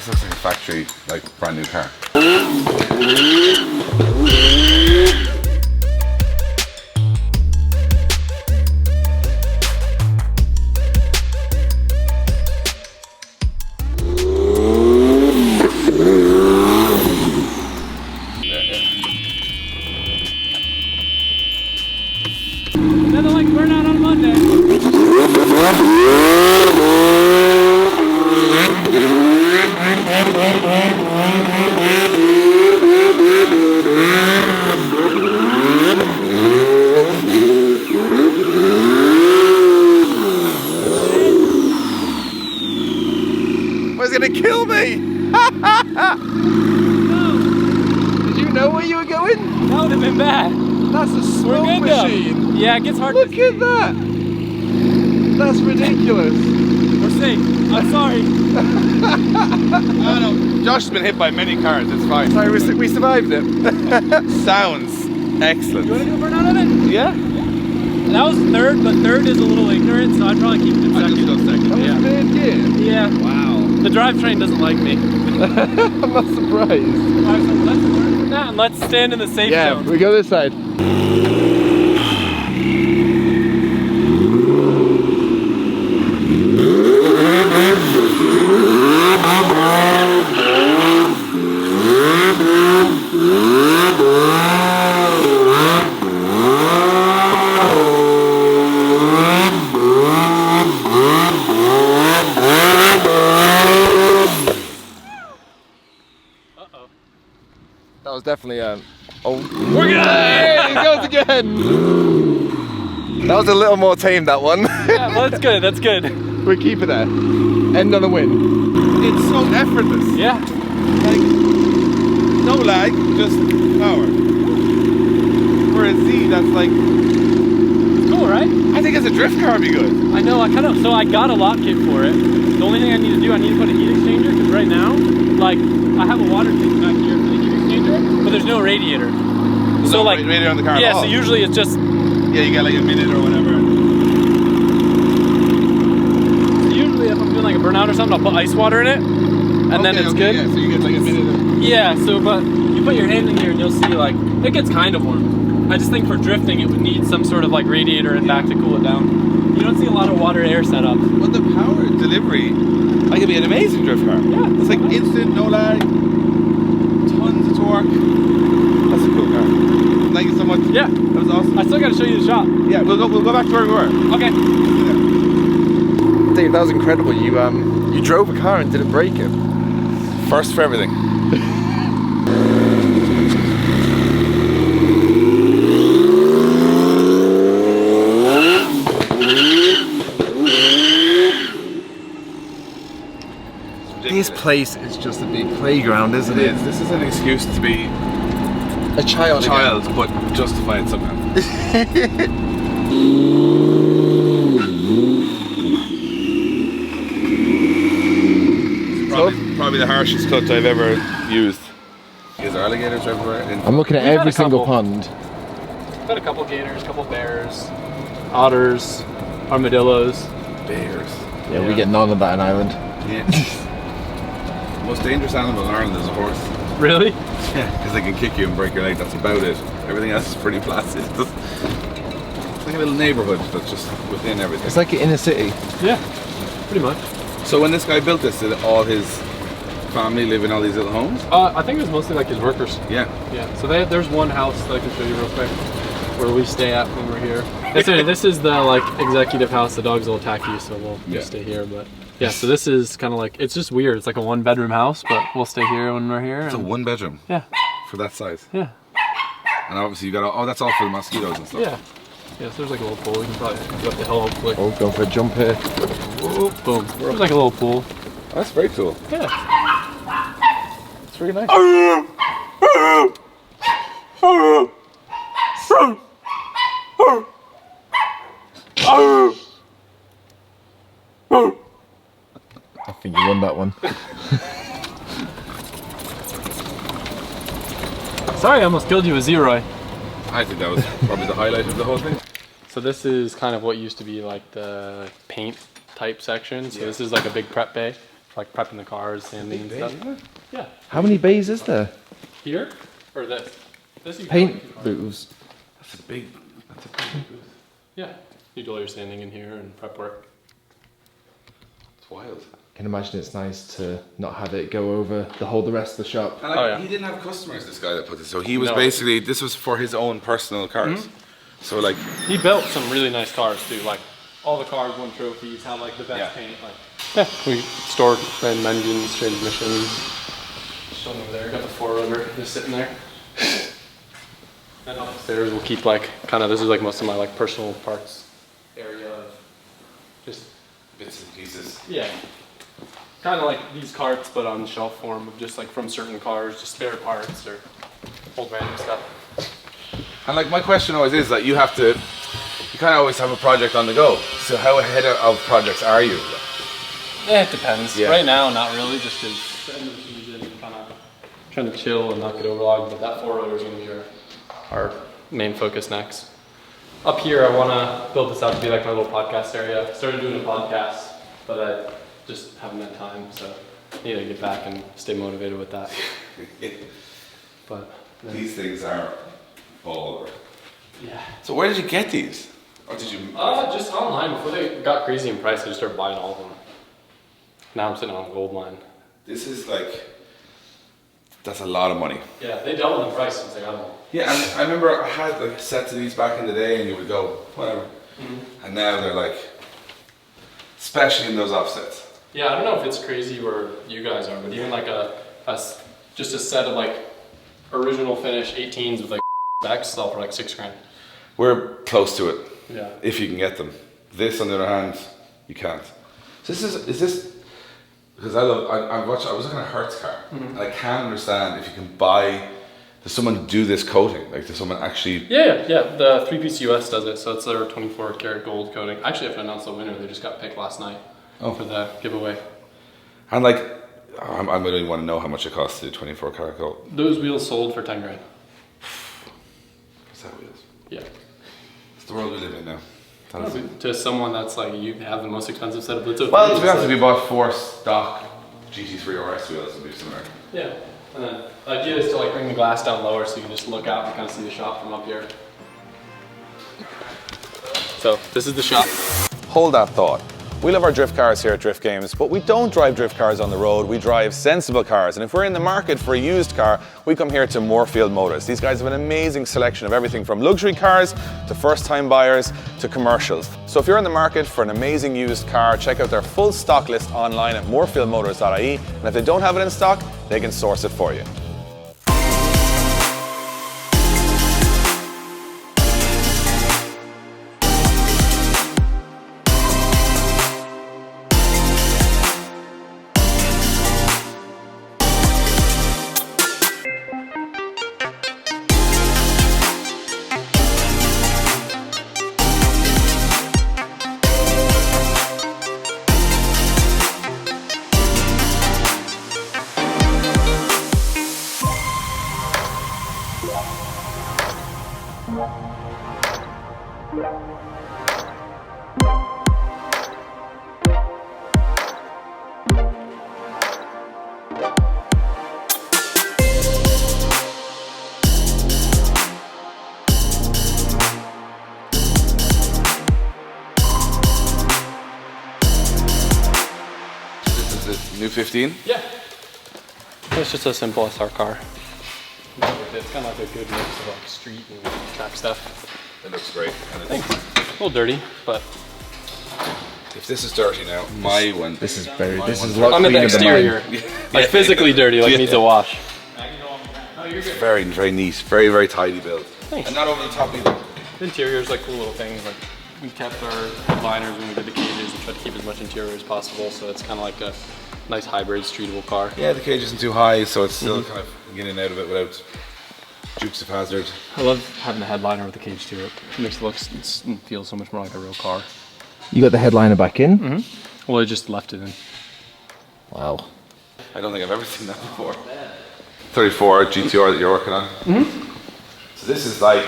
This looks like a factory, like brand new car. Nothing like burnout on Monday. It's gonna kill me! Did you know where you were going? That would have been bad. That's a smoke machine. Though. Yeah, it gets hard Look to at that! That's ridiculous. We're safe. I'm sorry. Oh no, Josh has been hit by many cars, it's fine. Sorry, we survived it. Sounds excellent. You want to do a burnout of it? Yeah? That was third, but third is a little ignorant, so I'd probably keep it in second. I'd just go second. That was third gear? Yeah. Wow. The drivetrain doesn't like me. I'm not surprised. Alright, so let's learn from that and let's stand in the safe zone. Yeah, we go this side. That was definitely oh, we're good! He goes again! That was a little more tame, that one. Yeah, well, that's good, that's good. We keep it there. End on a win. It's so effortless. Yeah. Like, no lag, just power. For a Z, that's like... Cool, right? I think as a drift car would be good. I know, so I got a lock kit for it. The only thing I need to do, I need to put a heat exchanger, because right now, like, I have a water tank back here for the heat exchanger, but there's no radiator. So like, radiator on the car yeah, at all. so usually it's just... Yeah, you get like a minute or whatever. So usually if I'm doing like a burnout or something, I'll put ice water in it, and then it's good. Yeah, so you get like a minute of... Yeah, so, but you put your hand in here and you'll see, like, it gets kind of warm. I just think for drifting it would need some sort of like radiator and back to cool it down. You don't see a lot of water air setups. But the power delivery, like, it'd be an amazing drift car. Yeah. It's like instant, no lag, tons of torque. That's a cool car. Thank you so much. Yeah. That was awesome. I still gotta show you the shop. Yeah, we'll go back to where we were. Okay. Yeah. Dave, that was incredible. You drove a car and didn't break it. First for everything. This place is just a big playground, isn't it? This is an excuse to be a child, but justify it somehow. Probably the harshest cut I've ever used. There's alligators everywhere. I'm looking at every single pond. Got a couple gators, a couple bears, otters, armadillos. Bears. Yeah, we get none of that in Ireland. Yeah. The most dangerous animal in Ireland is a horse. Really? Yeah, because they can kick you and break your leg. That's about it. Everything else is pretty placid. It's like a little neighborhood that's just within everything. It's like an inner city. Yeah, pretty much. So when this guy built this, did all his family live in all these little homes? I think it was mostly like his workers. Yeah. Yeah. So there's one house that I can show you real quick where we stay at when we're here. This is the like executive house. The dogs will attack you, so we'll stay here. But yeah, so this is kind of like, it's just weird. It's like a 1-bedroom house, but we'll stay here when we're here. It's a 1-bedroom. Yeah. For that size. Yeah. And obviously you got all, that's all for the mosquitoes and stuff. Yeah. Yeah, so there's like a little pool. We can probably go up the hill hopefully. Oh, going for a jump here. Whoa, boom. There's like a little pool. That's very cool. Yeah. It's really nice. I think you won that one. Sorry, I almost killed you with Zeroy. I think that was probably the highlight of the whole thing. So this is kind of what used to be like the paint type section. So this is like a big prep bay like prepping the cars, sanding and stuff. Yeah. How many bays is there? Here or this? This you Paint booths. That's a big booth. Yeah. You do all your sanding in here and prep work. It's wild. I can imagine it's nice to not have it go over the rest of the shop. And like, Oh, yeah. he didn't have customers, this guy that put this. So he was No. basically, this was for his own personal cars. So like, He built some really nice cars too. Like all the cars won trophies, had like the best paint. Like yeah, we stored random engines, transmissions. Show them over there. Got the 4Runner just sitting there. And upstairs we'll keep like kind of, this is like most of my like personal parts area of just bits and pieces. yeah. Kind of like these carts, but on shelf form of just like from certain cars, just spare parts or old random stuff. And like my question always is that you kind of always have a project on the go. So how ahead of projects are you? Yeah, it depends. Yeah. Right now, not really, just because the end of the season, kind of trying to chill and not get overlogged. But that 4-rotor is going to be our main focus next. Up here, I want to build this out to be like my little podcast area. I started doing a podcast, but I just haven't had time, so I need to get back and stay motivated with that. But These things are all over. yeah. So where did you get these? Or did you? Just online. Before they got crazy in price, I just started buying all of them. Now I'm sitting on a gold mine. This is like, that's a lot of money. Yeah, they doubled in price since I got them. Yeah, and I remember I had like sets of these back in the day and you would go, whatever. And now they're like, especially in those offsets. Yeah, I don't know if it's crazy where you guys are, but even like just a set of like original finish 18s with like specs sell for like $6,000. We're close to it. Yeah. If you can get them. This on the other hand, you can't. So is this, because I was looking at Hertz car, and I can't understand if you can buy, does someone do this coating? Like does someone actually? Yeah, the 3-piece US does it, so it's their 24 karat gold coating. Actually, I have to announce the winner, they just got picked last night for the giveaway. And like, I don't even want to know how much it costs to do 24 karat gold. Those wheels sold for $10,000. What's that wheels? Yeah. It's the world we live in now. To someone that's like, you have the most expensive set of Blitzo. Well, to be honest, if you bought 4 stock GT3 RS wheels, it'd be similar. Yeah, and then the idea is to like bring the glass down lower so you can just look out and kind of see the shop from up here. So this is the shop. Hold that thought. We love our drift cars here at Drift Games, but we don't drive drift cars on the road, we drive sensible cars. And if we're in the market for a used car, we come here to Moorfield Motors. These guys have an amazing selection of everything from luxury cars to first-time buyers to commercials. So if you're in the market for an amazing used car, check out their full stock list online at moorfieldmotors.ie, and if they don't have it in stock, they can source it for you. New 15? Yeah. It's just a simple SR car. It's kind of like a good mix of like street and track stuff. It looks great. And Thanks. A little dirty, but if this is dirty now, my one. This is very. my This one's is a lot on the cleaner than mine. exterior, like physically dirty, like needs a wash. Very, very neat. Very, very tidy build. Thanks. And not over the top either. The interior's like cool little things. Like we kept our headliners when we did the cages and tried to keep as much interior as possible. So it's kind of like a nice hybrid streetable car. Yeah, the cage isn't too high, so it's still kind of getting out of it without Dukes of Hazzard. I love having the headliner with the cage too. It makes it look and feel so much more like a real car. You got the headliner back in? Well, I just left it in. Wow. I don't think I've ever seen that before. 34 GTR that you're working on. So this is like,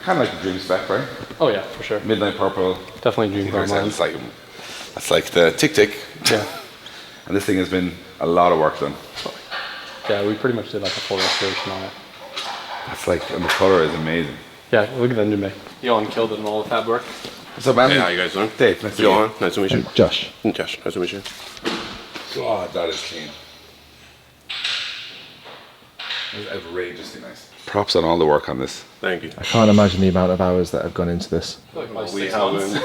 kind of like a dream spec, right? Oh yeah, for sure. Midnight purple. Definitely a dream car. That's like the tick tick. Yeah. And this thing has been a lot of work done. Yeah, we pretty much did like a full restoration on it. That's like, and the color is amazing. Yeah, look at that new make. Johan killed it in all the fab work. What's up, man? Hey, how you guys doing? Dave, nice to meet Johan, you. nice to meet you. Josh. Josh, nice to meet you. God, that is clean. That is outrageously nice. Props on all the work on this. Thank you. I can't imagine the amount of hours that have gone into this. We haven't.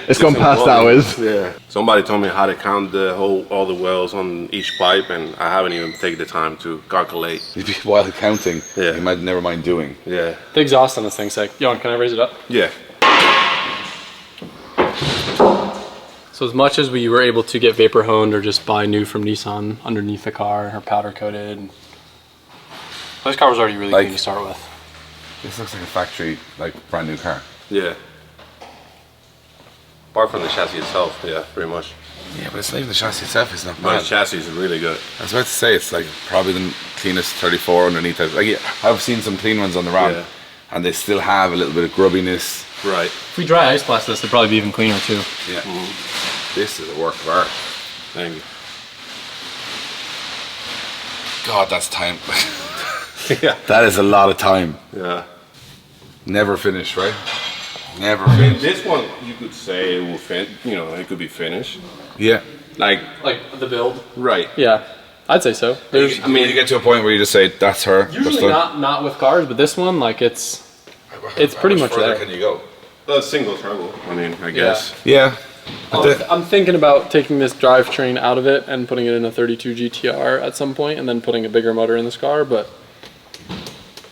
It's gone past hours. Yeah. Somebody told me how to count all the wells on each pipe, and I haven't even taken the time to calculate. While counting, Yeah. you might never mind doing. Yeah. The exhaust on this thing's sick. Johan, can I raise it up? Yeah. So as much as we were able to get vapor honed or just buy new from Nissan underneath the car or powder coated, this car was already really Like- clean to start with. This looks like a factory, like brand new car. Yeah. Apart from the chassis itself, yeah, pretty much. Yeah, but it's not even the chassis itself. It's not But bad. the chassis is really good. I was about to say it's like probably the cleanest 34 underneath it. Like, yeah, I've seen some clean ones on the road, Yeah. and they still have a little bit of grubbiness. Right. If we dry ice blast this, it'd probably be even cleaner too. Yeah, this is a work of art. Thank you. God, that's time. Yeah. That is a lot of time. Yeah. Never finished, right? Never I mean, finished. this one, you could say it will fit, you know, it could be finished. Yeah. Like, Like the build? right. Yeah, I'd say so. There's I mean, you get to a point where you just say, that's her. usually not with cars, but this one, like it's pretty much further there. can you go? A single turbo, I mean, I guess. Yeah. I'm thinking about taking this drivetrain out of it and putting it in a 32 GTR at some point, and then putting a bigger motor in this car. But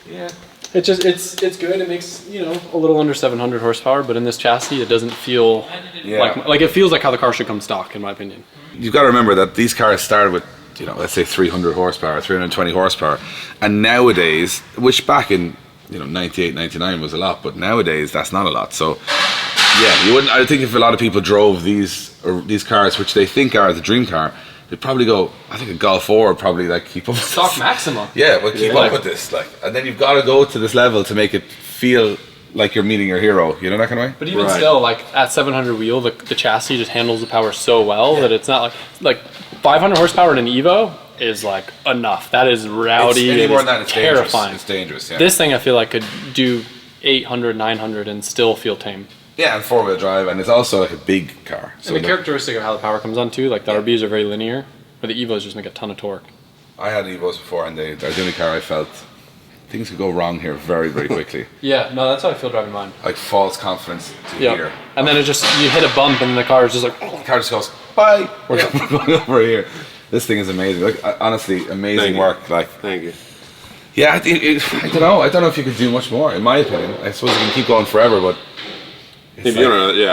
Yeah. it's just it's good. It makes, you know, a little under 700 horsepower, but in this chassis, it doesn't feel Yeah. like it feels like how the car should come stock, in my opinion. You've got to remember that these cars started with, you know, let's say 300 horsepower, 320 horsepower. And nowadays, which back in, you know, 98, 99 was a lot, but nowadays that's not a lot. So, yeah, you wouldn't, I think if a lot of people drove these cars, which they think are the dream car, they'd probably go, I think a Golf 4 would probably like keep up with Stock this. Maxima. Yeah, but keep up with this. Like, and then you've got to go to this level to make it feel like you're meeting your hero, you know, that kind of way? But even Right. still, like at 700 wheel, the chassis just handles the power so well that it's not like 500 horsepower in an Evo is like enough. That is rowdy. Any It more is than that, it's terrifying. dangerous. It's dangerous, yeah. This thing I feel like could do 800, 900 and still feel tame. Yeah, and four-wheel drive, and it's also like a big car. So And the like, characteristic of how the power comes on too, like the RBs are very linear, but the Evos just make a ton of torque. I had Evos before, and they're the only car I felt things could go wrong here very, very quickly. Yeah, no, that's how I feel driving mine. Like false confidence to Yeah, here. and then it just, you hit a bump and the car is just like, The car just goes, bye, we're going over here. This thing is amazing. Like, honestly, amazing Thank you. work. Like, Thank you. yeah, I don't know. I don't know if you could do much more, in my opinion. I suppose you can keep going forever, but it's If you like- know, yeah.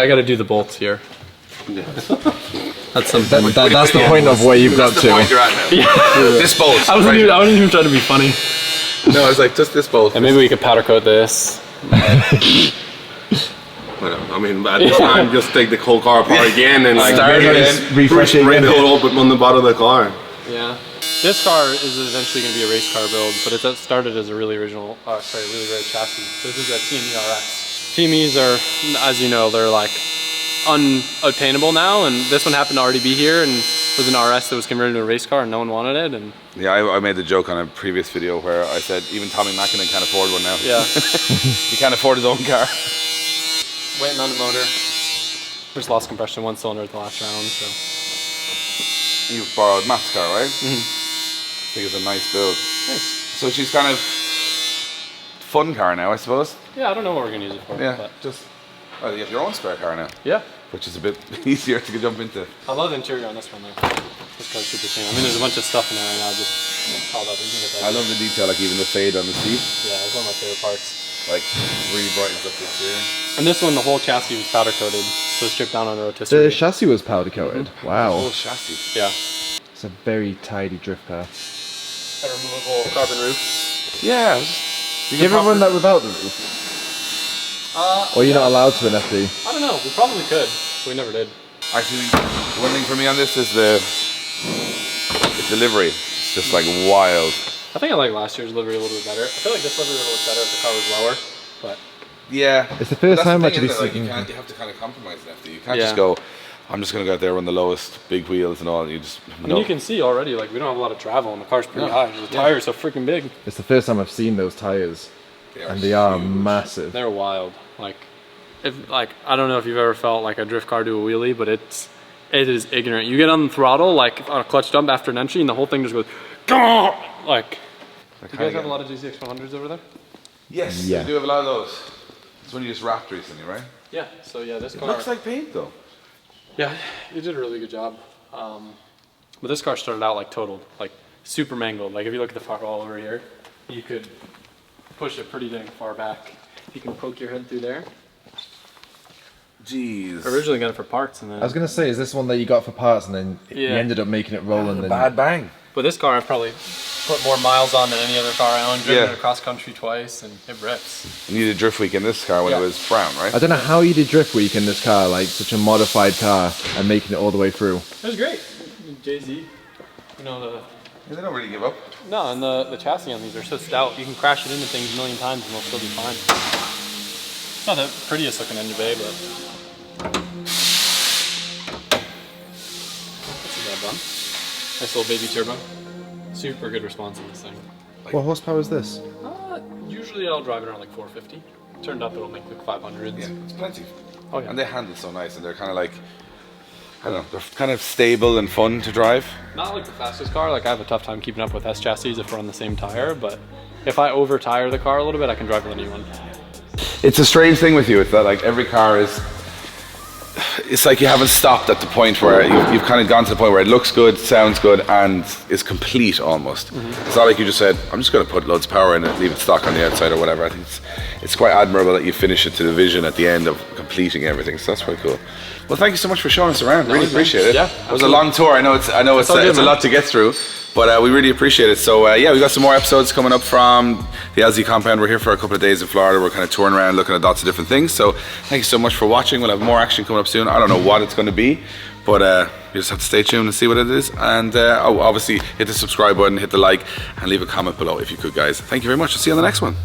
I gotta do the bolts here. That's something. That's the point of where you've got That's the point to. you're at now. This bolt. I wasn't even trying to be funny. No, it's like just this bolt. And maybe we could powder coat this. I mean, at this time, just take the whole car apart again and like Start again. Refresh it bring again. the whole open on the bottom of the car. Yeah. This car is eventually going to be a race car build, but it started as a really rare chassis. So this is a TME RX. TMEs are, as you know, they're like unobtainable now, and this one happened to already be here and was an RS that was converted to a race car and no one wanted it. And Yeah, I made the joke on a previous video where I said even Tommy Mackinnon can't afford one now. yeah, He can't afford his own car. waiting on the motor. Just lost compression, one cylinder at the last round, so. You borrowed Matt's car, right? Mm-hmm. I think it's a nice build. Nice. So she's kind of fun car now, I suppose. Yeah, I don't know what we're going to use it for. Yeah, But just well, you have your own spare car now, yeah. which is a bit easier to jump into. I love the interior on this one though. This car's super clean. I mean, there's a bunch of stuff in there right now, just all that. You can get that. I love the detail, like even the fade on the seat, Yeah, it's one of my favorite parts. like really brightens up the exterior. And this one, the whole chassis was powder coated, so it's stripped down on a rotisserie. The chassis was powder coated. Wow. Whole chassis. Yeah. It's a very tidy drift car. A removable carbon roof. Yeah. Did you ever run that without the roof? Or you're not allowed to in FD? I don't know. We probably could. We never did. Actually, one thing for me on this is the delivery. It's just like wild. I think I like last year's livery a little bit better. I feel like this livery would look better if the car was lower, but Yeah. It's the first That's time thing, actually isn't it? Like, seeing- you have to kind of compromise in FD. You can't Yeah. just go, I'm just gonna go out there on the lowest, big wheels and all. And you just I mean, you can see already, like, we don't have a lot of travel and the car's pretty high. The tires are so freaking big. It's the first time I've seen those tires, and they are massive. They're wild. Like, I don't know if you've ever felt like a drift car do a wheelie, but it is ignorant. You get on the throttle, like on a clutch dump after an entry, and the whole thing just goes, like. You guys have a lot of GCX 100s over there? Yes, Yeah. we do have a lot of those. It's one you just wrapped recently, right? Yeah. So yeah, this car. Looks like paint though. Yeah, you did a really good job. But this car started out like totaled, like super mangled. Like if you look at the firewall over here, you could push it pretty dang far back. You can poke your head through there. Jeez. I originally got it for parts, and then. I was gonna say, is this one that you got for parts, and then you ended up making it roll, and then Bad bang. But this car I've probably put more miles on than any other car I own. Driven it across country twice, and it rips. You did a drift week in this car when it was brown, right? I don't know how you did drift week in this car, like such a modified car, and making it all the way through. It was great. Jay-Z, you know They don't really give up. No, and the chassis on these are so stout. You can crash it into things a million times and they'll still be fine. It's not the prettiest looking engine bay, but that's a bad bun. Nice little baby turbo. Super good response on this thing. What horsepower is this? Usually I'll drive it around like 450. Turned up it'll make like 500s. Yeah, it's plenty. Oh yeah. And they handle so nice, and they're kind of like, I don't know, they're kind of stable and fun to drive. Not like the fastest car. Like I have a tough time keeping up with S chassis if we're on the same tire, but if I over tire the car a little bit, I can drive with anyone. It's a strange thing with you. It's that like every car is. It's like you haven't stopped at the point where you've kind of gone to the point where it looks good, sounds good, and is complete almost. It's not like you just said, I'm just going to put loads of power in it, leave it stock on the outside or whatever. I think it's quite admirable that you finish it to the vision at the end of completing everything. So that's quite cool. Well, thank you so much for showing us around. Really appreciate it. Yeah, it was a long tour. I know it's a lot to get through, but we really appreciate it. So yeah, we got some more episodes coming up from the LZ compound. We're here for a couple of days in Florida. We're kind of touring around, looking at lots of different things. So thank you so much for watching. We'll have more action coming up soon. I don't know what it's going to be, but you just have to stay tuned and see what it is. And obviously hit the subscribe button, hit the like, and leave a comment below if you could, guys. Thank you very much. I'll see you on the next one.